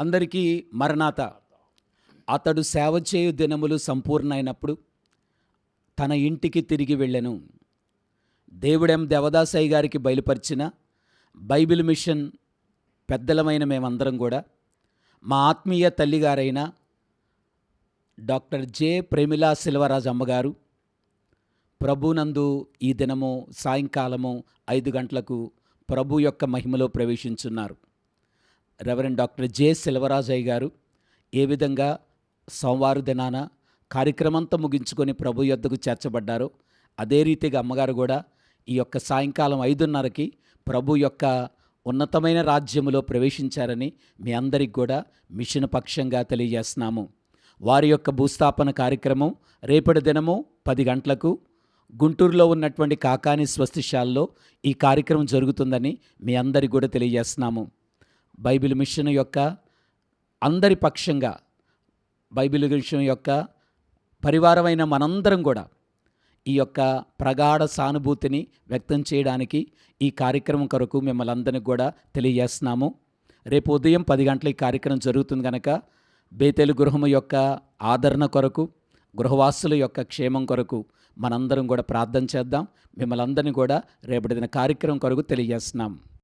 అందరికీ మరణాత. అతడు సేవ చేయు దినములు సంపూర్ణమైనప్పుడు తన ఇంటికి తిరిగి వెళ్ళెను. దేవుడెం దేవదాసయ్య గారికి బయలుపరిచిన బైబిల్ మిషన్ పెద్దలమైన మేమందరం కూడా మా ఆత్మీయ తల్లిగారైన డాక్టర్ జె ప్రేమిలా సెల్వరాజు అమ్మగారు ప్రభునందు ఈ దినము సాయంకాలము 5 గంటలకు ప్రభు యొక్క మహిమలో ప్రవేశించున్నారు. రెవరెండ్ డాక్టర్ జె సెల్వరాజయ్య గారు ఏ విధంగా సోమవారం దినాన కార్యక్రమంతా ముగించుకొని ప్రభు యొద్దకు చేర్చబడ్డారో అదే రీతిగా అమ్మగారు కూడా ఈ యొక్క సాయంకాలం 5:30కి ప్రభు యొక్క ఉన్నతమైన రాజ్యములో ప్రవేశించారని మీ అందరికి కూడా మిషన్ పక్షంగా తెలియజేస్తున్నాము. వారి యొక్క భూస్థాపన కార్యక్రమం రేపటి దినము 10 గంటలకు గుంటూరులో ఉన్నటువంటి కాకాని స్వస్తిశాలలో ఈ కార్యక్రమం జరుగుతుందని మీ అందరికి కూడా తెలియజేస్తున్నాము. బైబిల్ మిషన్ యొక్క అందరి పక్షంగా బైబిల్ మిషన్ యొక్క పరివారమైన మనందరం కూడా ఈ యొక్క ప్రగాఢ సానుభూతిని వ్యక్తం చేయడానికి ఈ కార్యక్రమం కొరకు మిమ్మల్ని అందరినీ కూడా తెలియజేస్తున్నాము. రేపు ఉదయం 10 గంటల ఈ కార్యక్రమం జరుగుతుంది కనుక బేతేలు గృహము యొక్క ఆదరణ కొరకు, గృహవాసుల యొక్క క్షేమం కొరకు మనందరం కూడా ప్రార్థన చేద్దాం. మిమ్మల్ని అందరినీ కూడా రేపటి దిన కార్యక్రమం కొరకు తెలియజేస్తున్నాం.